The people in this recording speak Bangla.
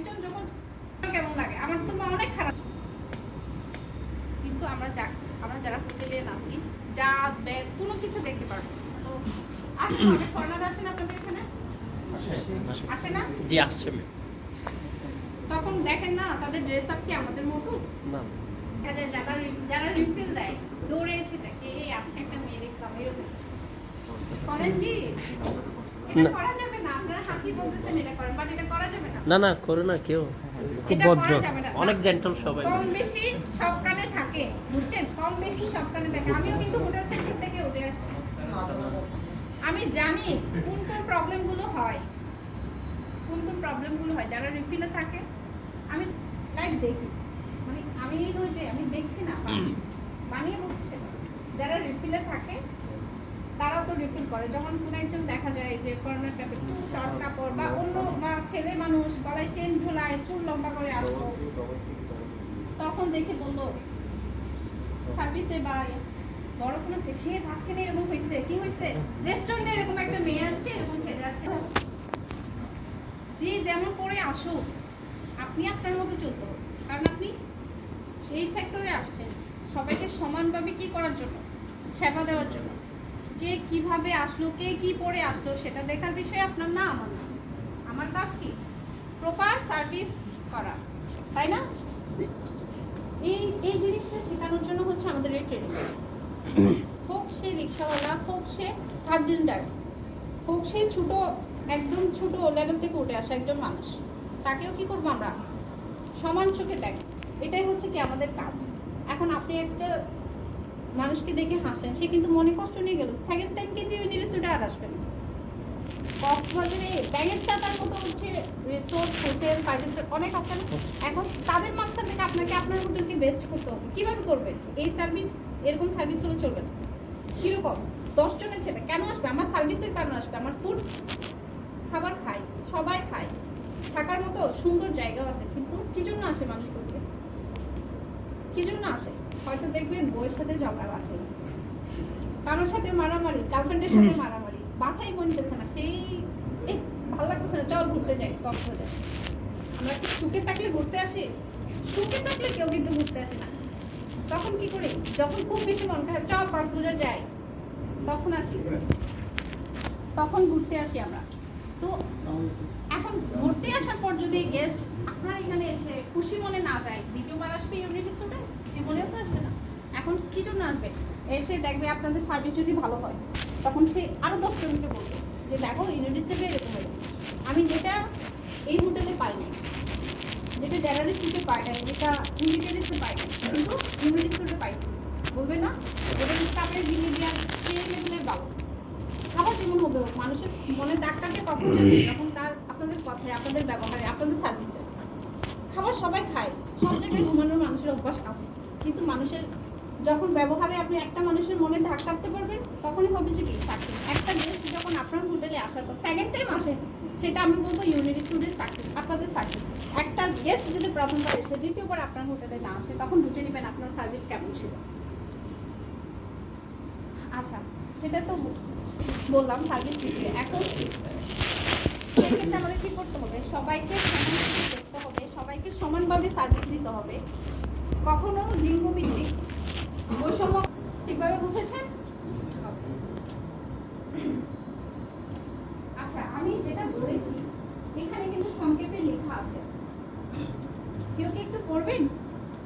একজন যখন কেমন লাগে, আমার তো অনেক খারাপ, কিন্তু আমরা যারা হোটেলে আছি যা কোনো কিছু দেখতে পারবো। তো আসেন, অনেক ফরেনার আসেন আপনাদের এখানে, আসে না? জি আসছে। তখন দেখেন না তাদের ড্রেস আপ কি আমাদের মতো না? যারা রিফিল দেয় দৌড়ে এসে দেখে এই আজকে একটা মেয়ে দেখলাম এরকম করেন কি? এটা করা যাবে না। আপনারা হাসি বলতেছেন এটা করেন, বাট এটা করা যাবে না। না না করে না কেউ, খুব ভদ্র, অনেক জেন্টল সবাই। কম বেশি সব কানে থাকে, বুঝছেন? কম বেশি সব কানে থাকে। আমিও কিন্তু হোটেল সেক্টর থেকে উঠে আসছি, আমি জানি কোন কোন প্রবলেমগুলো হয়, যারা রিফিলে থাকে। আমি লাইভ দেখি, মানে আমি দেখছি না, বানিয়ে বলছি সেটা। যারা রিফিলে থাকে তারাও তো রিফিল করে। যখন কোনো একজন দেখা যায় যে ফরেনার টাইপের একটু শর্ট কাপড় বা অন্য বা ছেলে মানুষ গলায় চেন ঝোলায় চুল লম্বা করে আসলো, তখন দেখে বললো সার্ভিসে বা বড় কোনো সেকশনে আজকে এরকম হয়েছে, কি হয়েছে রেস্টুরেন্টে এরকম একটা মেয়ে আসছে, এরকম ছেলে আসছে। যে যেমন করে আসুক, আপনি আপনার মতো চলতে হবে, কারণ আপনি সেই সেক্টরে আসছেন সবাইকে সমানভাবে কি করার জন্য, সেবা দেওয়ার জন্য। কে কিভাবে আসলো, কে কি পরে আসলো সেটা দেখার বিষয় আপনার না, আমার না। আমার কাজ কি প্রপার সার্ভিস করা, তাই না? এই জিনিসটা শেখানোর জন্য হচ্ছে আমাদের এই ট্রেনিং। হোক সে রিক্সাওয়ালা, হোক সে বারটেন্ডার, হোক সে ছোট একদম ছোট লেভেল থেকে উঠে আসা একজন মানুষ, তাকেও কি করবো আমরা সমান চোখে দেখ। এটাই হচ্ছে কি আমাদের কাজ। এখন আপনি একটা মানুষকে দেখে হাসলেন, সে কিন্তু মনে কষ্ট নিয়ে গেল, সেকেন্ড টাইম কিন্তু ইউনিভার্সিটি আর আসবেন। কক্সবাজারে ব্যাগের চাতার মতো হচ্ছে রিসোর্ট, হোটেল, 5 স্টার অনেক আছে না? এখন তাদের মাঝখান থেকে আপনাকে আপনার হোটেলকে বেস্ট করতে হবে। কীভাবে করবেন? এই সার্ভিস, এরকম সার্ভিস হলে চলবে না। কীরকম 10 জনের ছেলে কেন আসবে? আমার সার্ভিসের কারণে আসবে। আমার ফুড খাবার খায়, সবাই খায়, থাকার মতো সুন্দর জায়গাও আছে, কিন্তু কি জন্য আসে মানুষ করতে? কি জন্য আসে? হয়তো দেখবেন বউয়ের সাথে ঝগড়া আসে, কারোর সাথে মারামারি, গার্লফ্রেন্ডের সাথে মারামারি, বাসাই বনতেছে না, সেই ভালো লাগতেছে না, চল ঘুরতে যাই কক্সবাজার। আমরা কি সুখে থাকলে ঘুরতে আসি? সুখে থাকলে কেউ কিন্তু ঘুরতে আসে না। তখন কি করি? যখন খুব বেশি মন খারাপ, চল কক্সবাজার যাই, তখন আসি, তখন ঘুরতে আসি আমরা। তো এখন ঘুরতে আসার পর যদি গেস্ট আপনার এখানে এসে খুশি মনে না যায়, দ্বিতীয়বার আসবে ইউনিটি স্টুডেন্ট? জীবনেও তো আসবে না। এখন কি জন্য আসবে? এসে দেখবে আপনাদের সার্ভিস যদি ভালো হয়, তখন সে আরও 10 জনকে বলবে যে দেখো ইউনিটি স্টুডেন্ট এরকম হলো। আমি যেটা এই হোটেলে পাই নাই, যেটা ডেলারি স্টুডে পাই নাই, যেটা ইউনিটেরিসে পাই নাই, কিন্তু ইউনিটি স্টুডে পাইছি, বলবে না? ওদের স্টাফের বিহেভিয়ার সেই লেভেলের ভালো। খাবার যেমন হবে, মানুষের মনে দাগ কাটে কখন যাবে? যখন তার আপনাদের কথায়, আপনাদের ব্যবহারে, আপনাদের সার্ভিসে। খাবার সবাই খায়, সব জায়গায় ঘুমানোর মানুষের অভ্যাস আছে, কিন্তু মানুষের যখন ব্যবহারে আপনি একটা মানুষের মনে দাগ কাটতে পারবেন, তখনই হবে যে কি সাকসেস। একটা গেস্ট যখন আপনার হোটেলে আসার পর সেকেন্ড টাইম আসে, সেটা আমি বলবো ইউনিটি স্টুডেন্ট সাকসেস, আপনাদের সাকসেস। একটা গেস্ট যদি প্রথমবার এসে দ্বিতীয়বার আপনার হোটেলে না আসে, তখন বুঝে নেবেন আপনার সার্ভিস কেমন ছিল। আচ্ছা, সেটা তো বললাম সার্ভিস দিতে। এখন সেক্ষেত্রে আমাদের কি করতে হবে? সবাইকে সমানভাবে দেখতে হবে, সবাইকে সমানভাবে সার্ভিস দিতে হবে। কখনো লিঙ্গভিত্তিক বৈষম্য, ঠিকভাবে বুঝেছেন? আচ্ছা, আমি যেটা বলেছি এখানে কিন্তু সংক্ষেপে লেখা আছে, কেউ কি একটু পড়বেন?